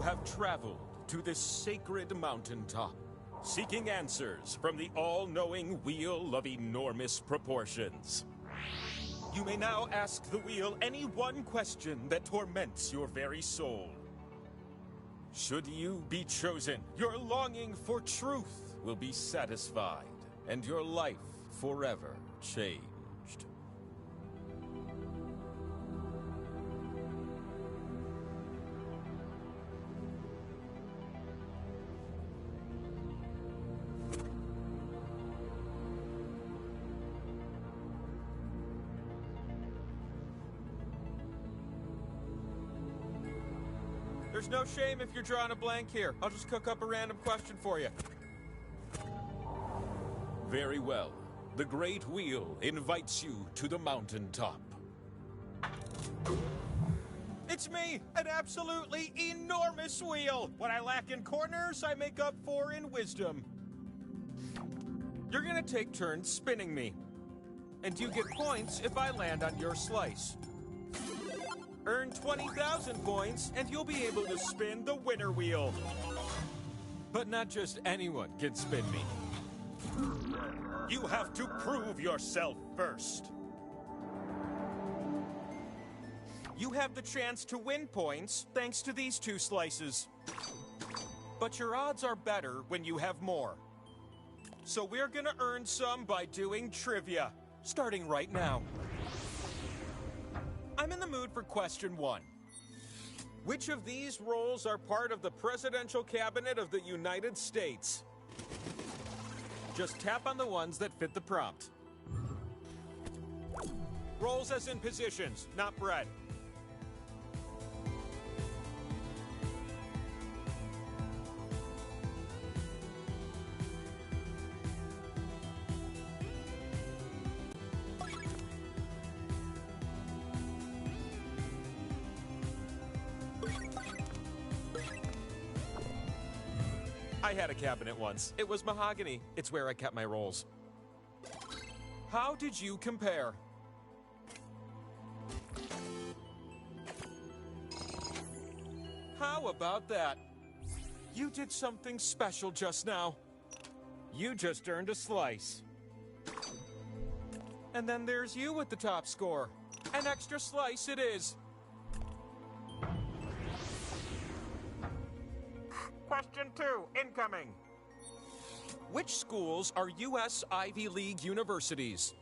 have traveled to this sacred mountaintop, seeking answers from the all-knowing wheel of enormous proportions. You may now ask the wheel any one question that torments your very soul. Should you be chosen, your longing for truth will be satisfied, and your life forever changed. There's no shame if you're drawing a blank here. I'll just cook up a random question for you. Very well. The Great Wheel invites you to the mountaintop. It's me, an absolutely enormous wheel. What I lack in corners, I make up for in wisdom. You're gonna take turns spinning me. And you get points if I land on your slice. Earn 20,000 points, and you'll be able to spin the winner wheel. But not just anyone can spin me. You have to prove yourself first. You have the chance to win points thanks to these 2 slices. But your odds are better when you have more. So we're gonna earn some by doing trivia, starting right now. I'm in the mood for question 1. Which of these roles are part of the presidential cabinet of the United States? Just tap on the ones that fit the prompt. Roles as in positions, not bread. I had a cabinet once. It was mahogany. It's where I kept my rolls. How did you compare? How about that? You did something special just now. You just earned a slice. And then there's you with the top score. An extra slice it is. Question 2, incoming. Which schools are U.S. Ivy League universities?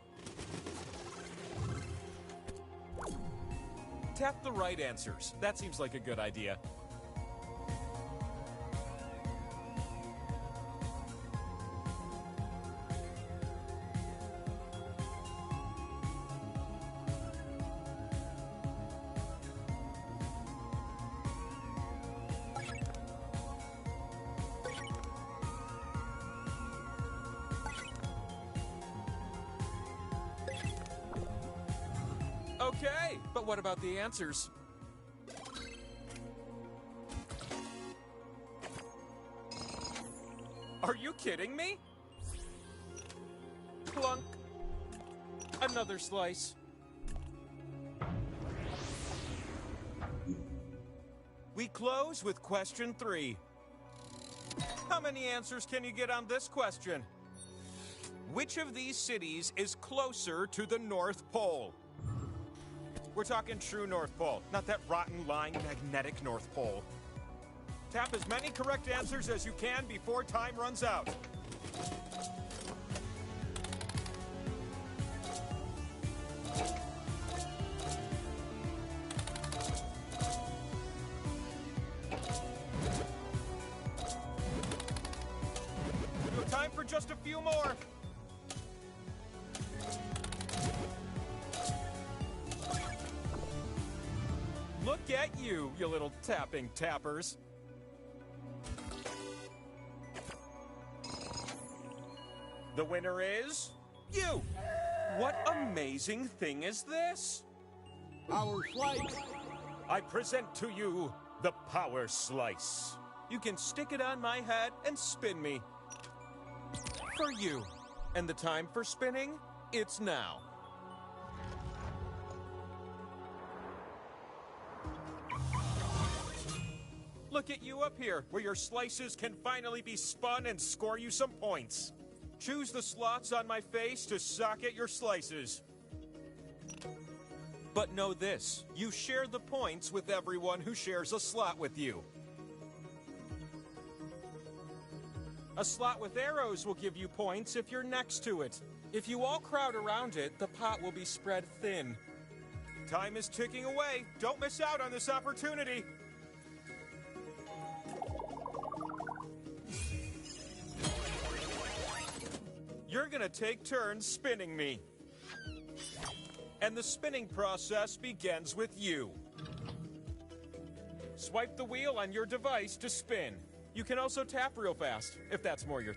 Tap the right answers. That seems like a good idea. Okay, but what about the answers? Are you kidding me? Clunk. Another slice. We close with question 3. How many answers can you get on this question? Which of these cities is closer to the North Pole? We're talking true North Pole, not that rotten, lying, magnetic North Pole. Tap as many correct answers as you can before time runs out. We have time for just a few more. Look at you, you little tapping tappers. The winner is you. What amazing thing is this? Our slice. I present to you the Power Slice. You can stick it on my head and spin me. For you. And the time for spinning? It's now. Look at you up here, where your slices can finally be spun and score you some points. Choose the slots on my face to socket your slices. But know this, you share the points with everyone who shares a slot with you. A slot with arrows will give you points if you're next to it. If you all crowd around it, the pot will be spread thin. Time is ticking away. Don't miss out on this opportunity. You're gonna take turns spinning me. And the spinning process begins with you. Swipe the wheel on your device to spin. You can also tap real fast, if that's more your...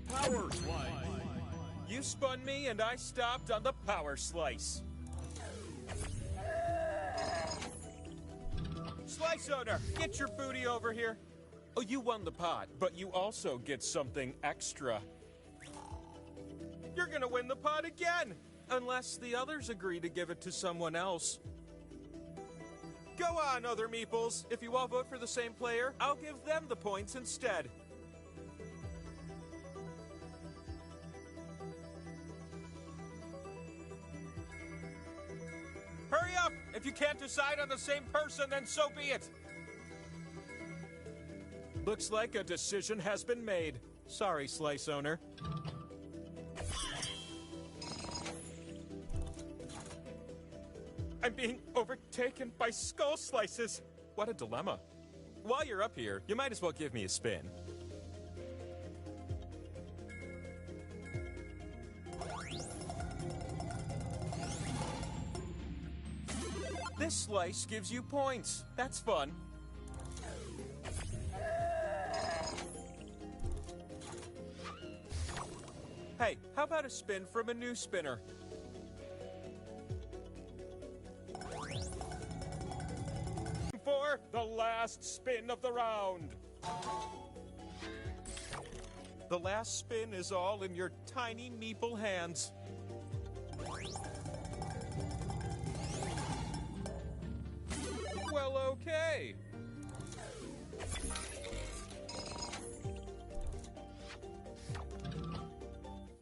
Power slice. You spun me and I stopped on the power slice. Slice owner, get your booty over here. Oh, you won the pot, but you also get something extra. You're gonna win the pot again, unless the others agree to give it to someone else. Go on, other meeples. If you all vote for the same player, I'll give them the points instead. Hurry up! If you can't decide on the same person, then so be it. Looks like a decision has been made. Sorry, slice owner. I'm being overtaken by skull slices. What a dilemma. While you're up here, you might as well give me a spin. This slice gives you points. That's fun. Hey, how about a spin from a new spinner? For the last spin of the round. The last spin is all in your tiny meeple hands. Well, okay.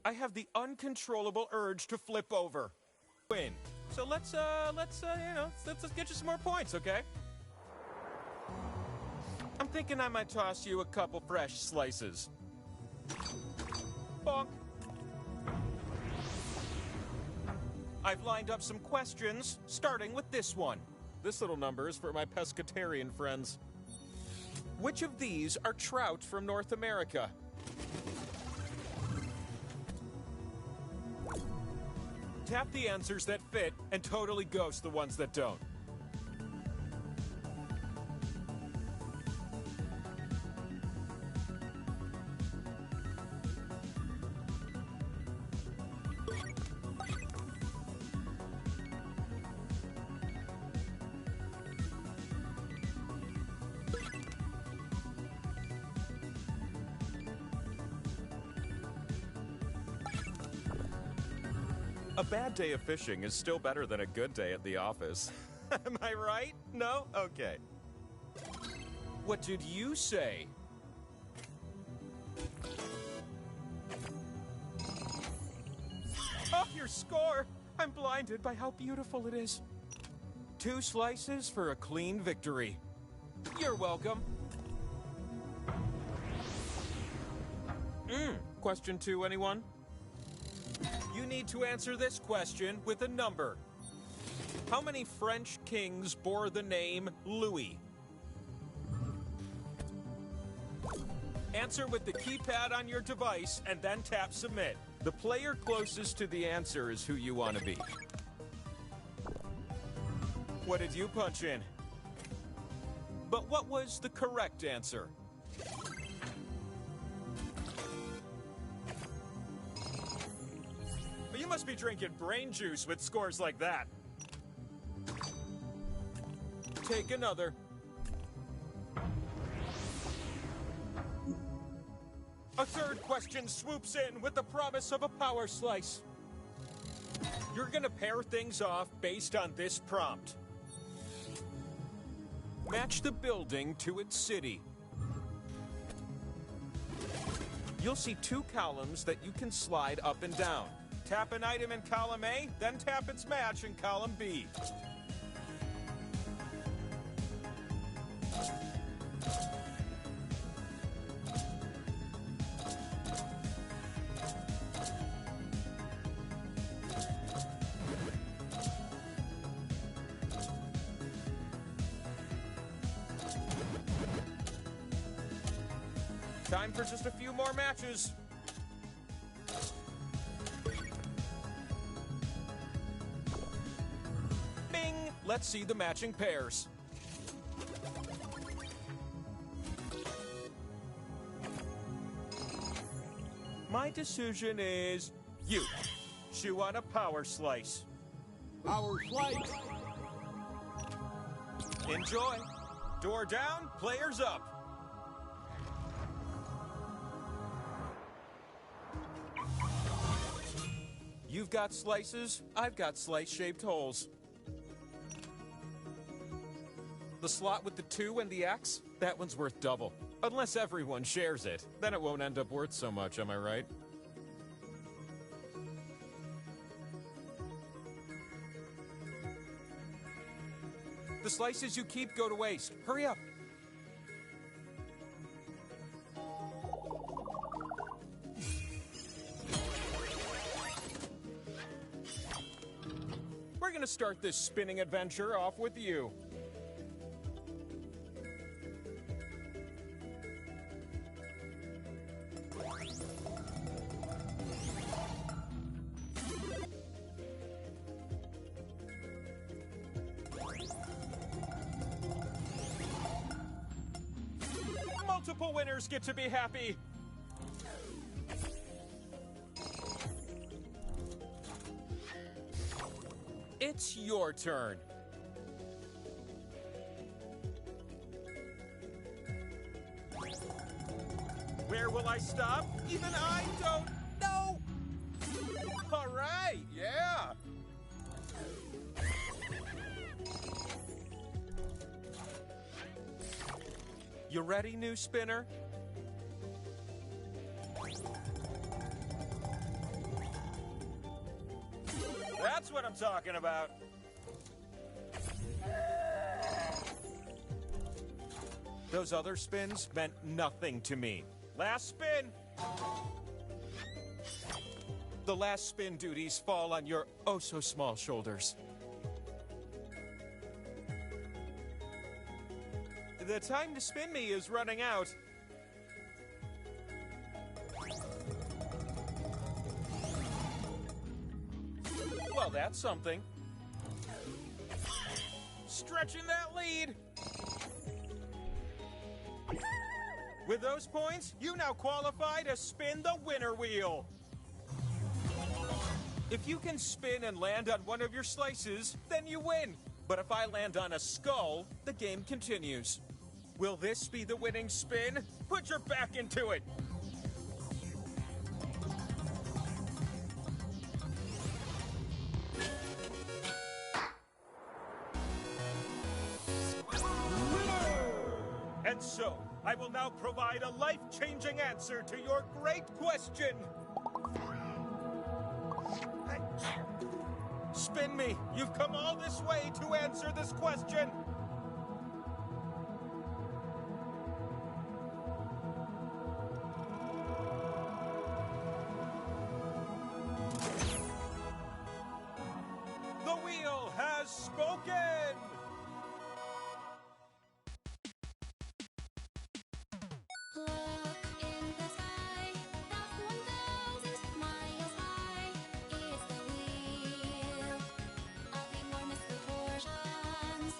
I have the uncontrollable urge to flip over. Win. So let's get you some more points, okay? I'm thinking I might toss you a couple fresh slices. Bonk. I've lined up some questions, starting with this one. This little number is for my pescatarian friends. Which of these are trout from North America? Tap the answers that fit and totally ghost the ones that don't. A bad day of fishing is still better than a good day at the office. Am I right? No? Okay. What did you say? Oh, your score! I'm blinded by how beautiful it is. 2 slices for a clean victory. You're welcome. Question 2, anyone? You need to answer this question with a number. How many French kings bore the name Louis? Answer with the keypad on your device and then tap submit. The player closest to the answer is who you want to be. What did you punch in? But what was the correct answer? You must be drinking brain juice with scores like that. Take another. A third question swoops in with the promise of a power slice. You're gonna pair things off based on this prompt. Match the building to its city. You'll see two columns that you can slide up and down. Tap an item in column A, then tap its match in column B. Time for just a few more matches. Bing! Let's see the matching pairs. My decision is you. Chew on a power slice. Power slice. Enjoy. Door down, players up. You've got slices, I've got slice-shaped holes. The slot with the 2 and the X, that one's worth double. Unless everyone shares it, then it won't end up worth so much, am I right? The slices you keep go to waste. Hurry up. We're gonna start this spinning adventure off with you. Multiple winners get to be happy. It's your turn. Where will I stop? Even I don't know. All right, yeah. You ready, new spinner? That's what I'm talking about. Those other spins meant nothing to me. Last spin. The last spin duties fall on your oh-so-small shoulders. The time to spin me is running out. Well, that's something. Stretching that lead. With those points, you now qualify to spin the winner wheel. If you can spin and land on one of your slices, then you win. But if I land on a skull, the game continues. Will this be the winning spin? Put your back into it. And so, I will now provide a life-changing answer to your great question. Spin me. You've come all this way to answer this question. The wheel has spoken. Look in the sky, that's 1,000 miles high. It's the wheel of enormous proportions.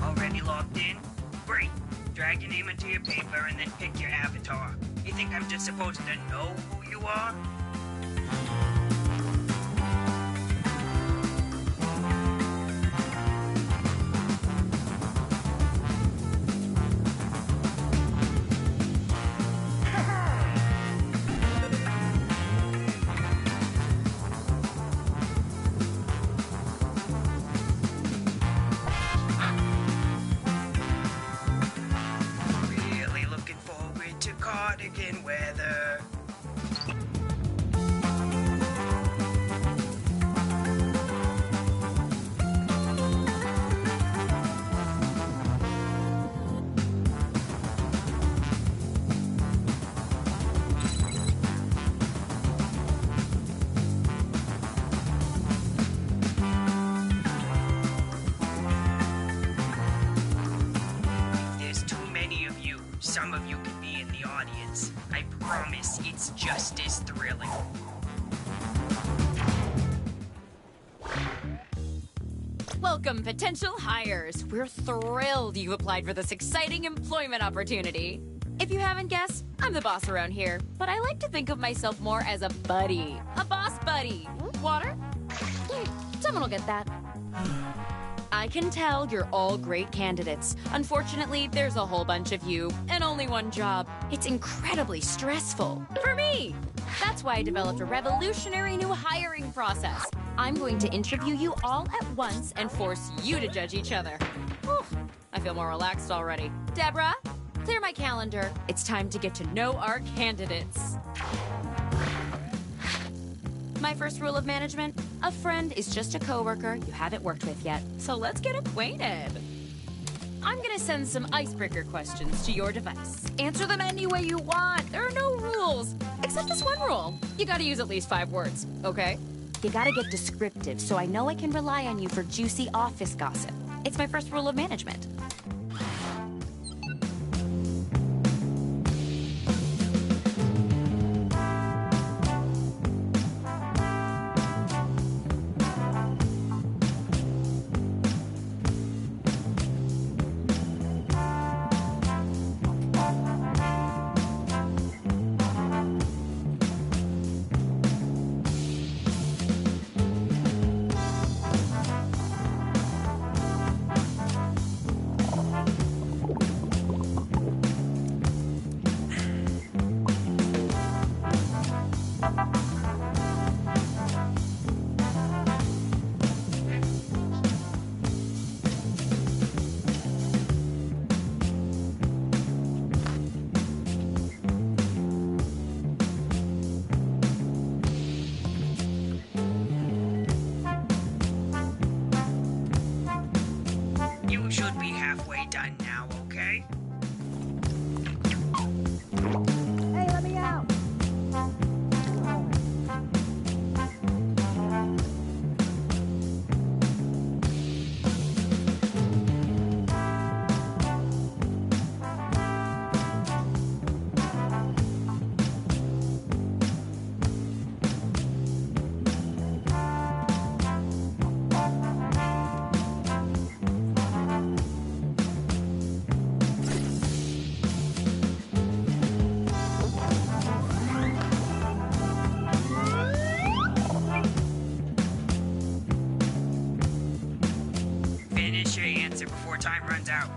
Already logged in? Great. Drag your name into your paper and then pick your avatar. You think I'm just supposed to know who you are? Really looking forward to cardigan weather. If there's too many of you, some of you can be in the audience. I promise it's just as thrilling. Welcome, potential hires. We're thrilled you've applied for this exciting employment opportunity. If you haven't guessed, I'm the boss around here, but I like to think of myself more as a buddy. A boss buddy. Water? Someone will get that. I can tell you're all great candidates. Unfortunately, there's a whole bunch of you and only one job. It's incredibly stressful. For me! That's why I developed a revolutionary new hiring process. I'm going to interview you all at once and force you to judge each other. Whew, I feel more relaxed already. Deborah, clear my calendar. It's time to get to know our candidates. My first rule of management, a friend is just a coworker you haven't worked with yet. So let's get acquainted. I'm gonna send some icebreaker questions to your device. Answer them any way you want. There are no rules, except this one rule. You gotta use at least 5 words, okay? You gotta get descriptive so I know I can rely on you for juicy office gossip. It's my first rule of management. You should be halfway done now, okay? Hey, let me out! Finish your answer before time runs out.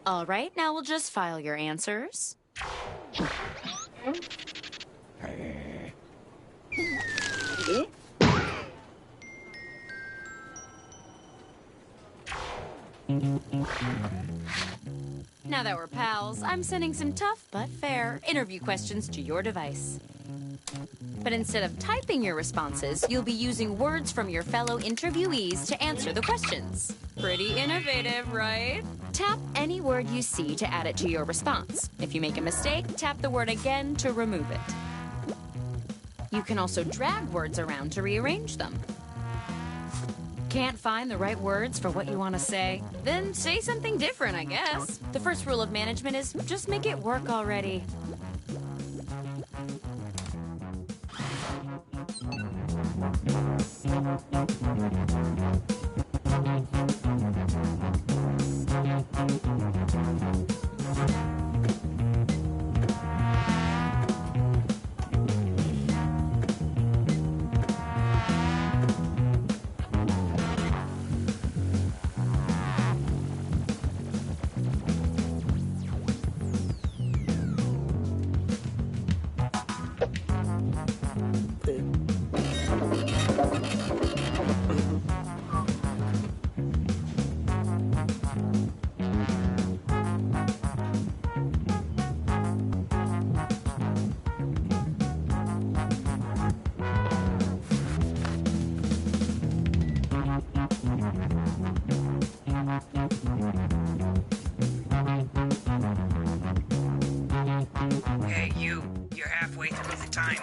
All right, now we'll just file your answers. Now that we're pals, I'm sending some tough but fair interview questions to your device. But instead of typing your responses, you'll be using words from your fellow interviewees to answer the questions. Pretty innovative, right? Tap any word you see to add it to your response. If you make a mistake, tap the word again to remove it. You can also drag words around to rearrange them. Can't find the right words for what you want to say? Then say something different, I guess. The first rule of management is just make it work already. Hey, you're halfway through the timer.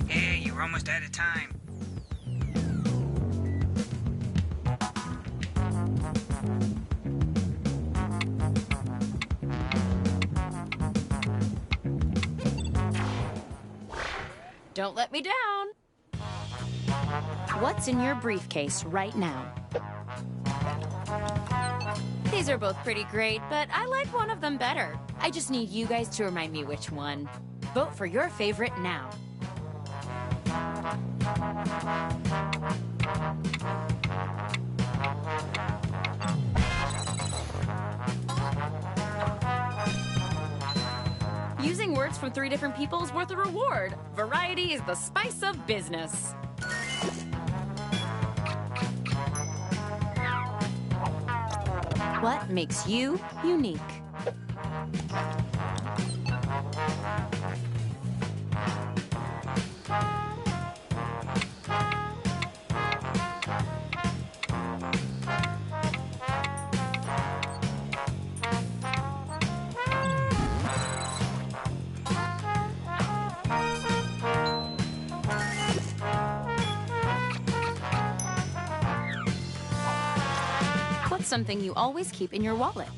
Hey, you're almost out of time. Don't let me down. What's in your briefcase right now? These are both pretty great, but I like one of them better. I just need you guys to remind me which one. Vote for your favorite now. Using words from 3 different people is worth a reward. Variety is the spice of business. What makes you unique? What's something you always keep in your wallet?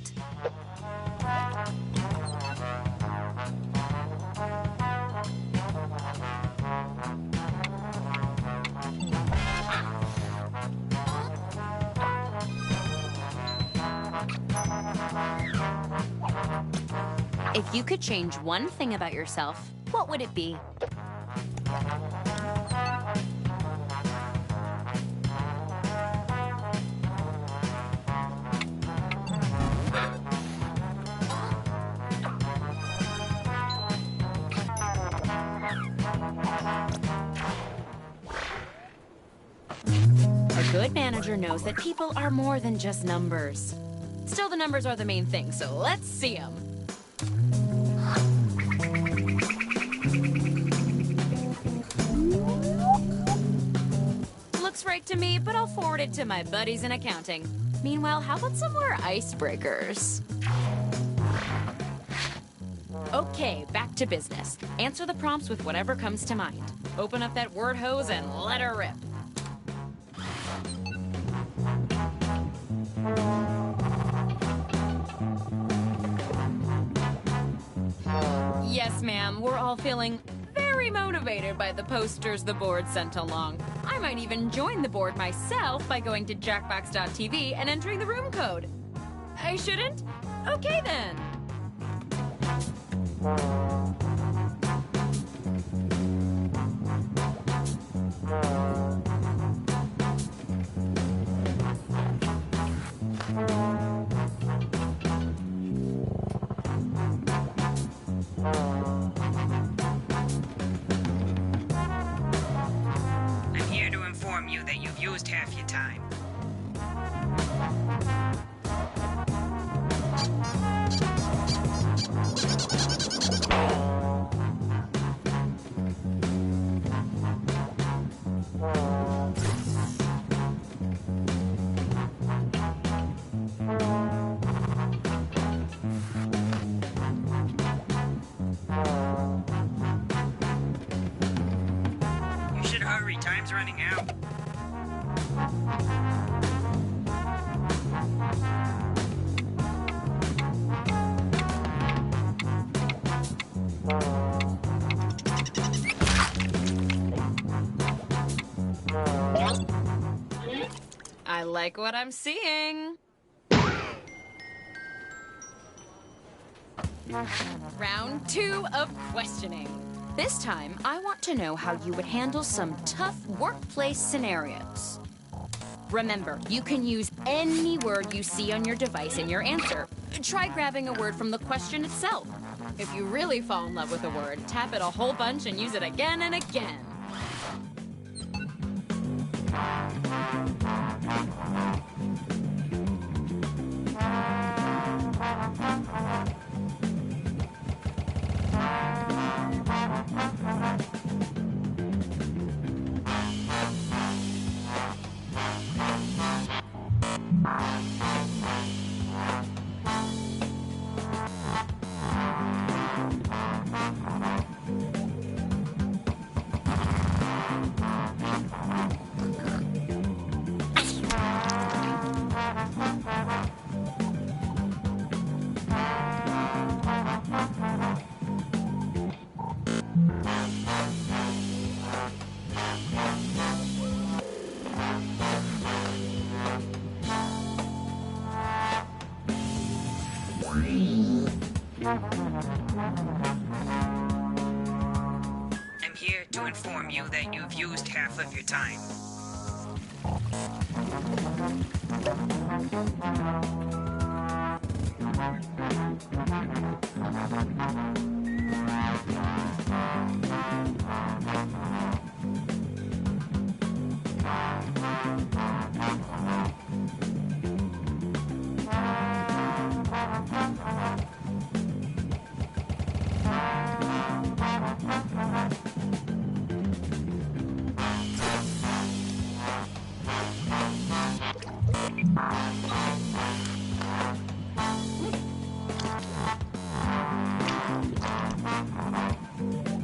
If you could change one thing about yourself, what would it be? A good manager knows that people are more than just numbers. Still, the numbers are the main thing, so let's see them. Looks right to me, but I'll forward it to my buddies in accounting. Meanwhile, how about some more icebreakers? Okay, back to business. Answer the prompts with whatever comes to mind. Open up that word hose and let her rip. Yes, ma'am. We're all feeling very motivated by the posters the board sent along. I might even join the board myself by going to jackbox.tv and entering the room code. I shouldn't? Okay, then. I'm here to inform you that you've used half your time. You should hurry, time's running out. I like what I'm seeing. Round 2 of questioning. This time, I want to know how you would handle some tough workplace scenarios. Remember, you can use any word you see on your device in your answer. Try grabbing a word from the question itself. If you really fall in love with a word, tap it a whole bunch and use it again and again. I'm here to inform you that you've used half of your time.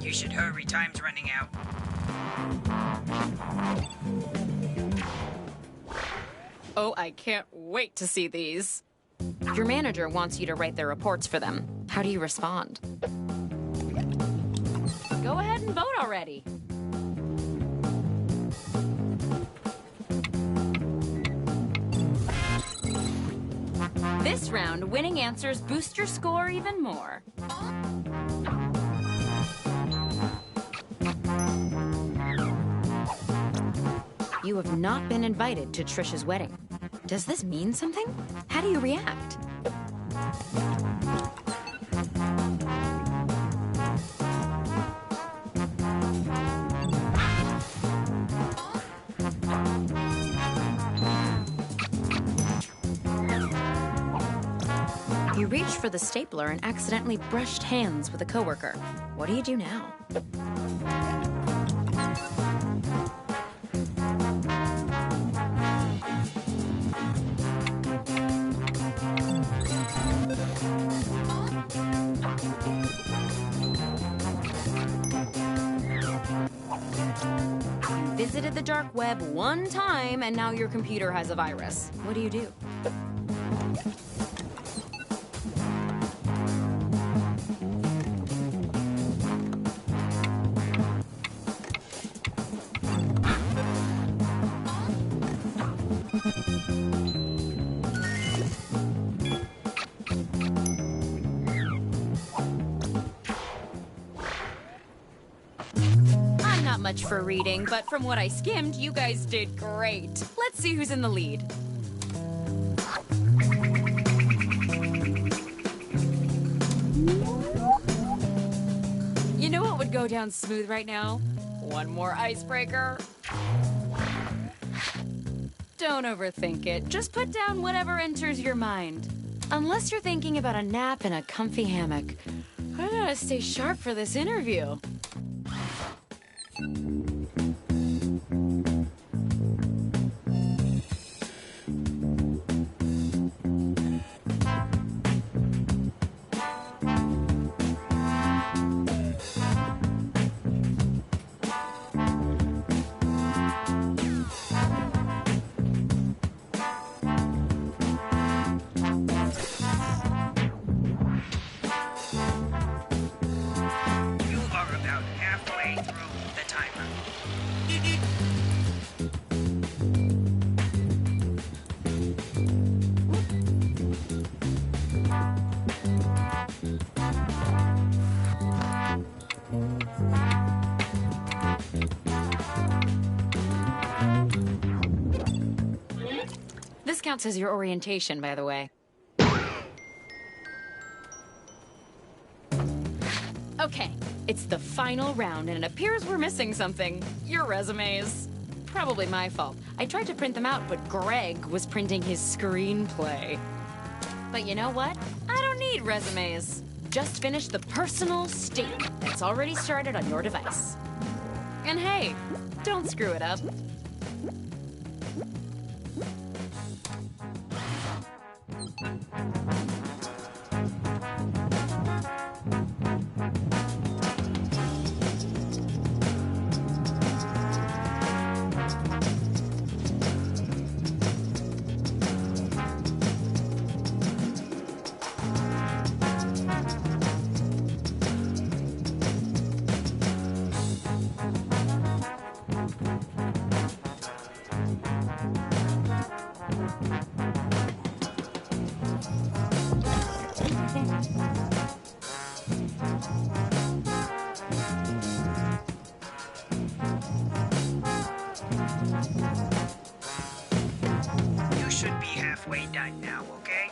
You should hurry, time's running out. Oh, I can't wait to see these. Your manager wants you to write their reports for them. How do you respond? Go ahead and vote already. This round, winning answers boost your score even more. You have not been invited to Trish's wedding. Does this mean something? How do you react? You reached for the stapler and accidentally brushed hands with a coworker. What do you do now? You visited the dark web one time and now your computer has a virus. What do you do? much for reading, but from what I skimmed, you guys did great. Let's see who's in the lead. You know what would go down smooth right now? One more icebreaker. Don't overthink it. Just put down whatever enters your mind. Unless you're thinking about a nap in a comfy hammock. I gotta stay sharp for this interview. You are about halfway through the timer. This counts as your orientation, by the way. Okay, it's the final round, and it appears we're missing something. Your resumes. Probably my fault. I tried to print them out, but Greg was printing his screenplay. But you know what? I don't need resumes. Just finish the personal statement that's already started on your device. And hey, don't screw it up. You should be halfway done now, okay?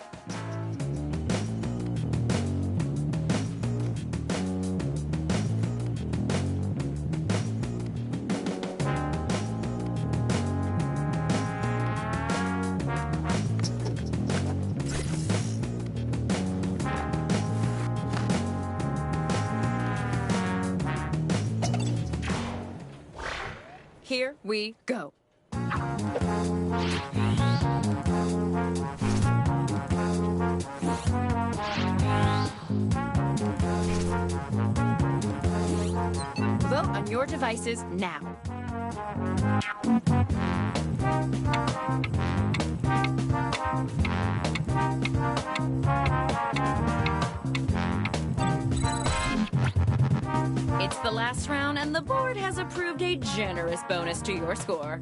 Here we go. Vote on your devices now. It's the last round, and the board has approved a generous bonus to your score.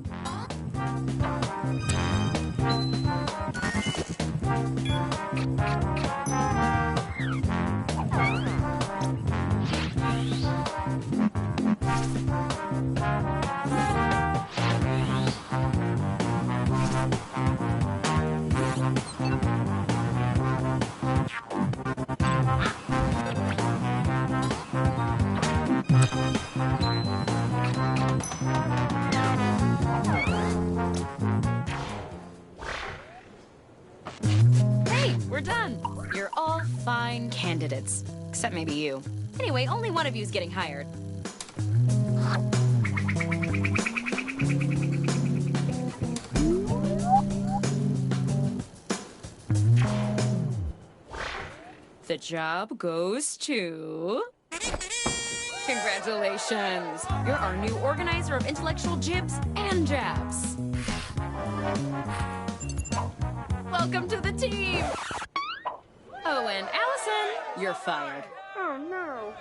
Hey, we're done. You're all fine candidates. Except maybe you. Anyway, only one of you's getting hired. The job goes to... Congratulations! You're our new organizer of intellectual jibs and jabs. Welcome to the team! Oh, and Allison, you're fired. Oh no.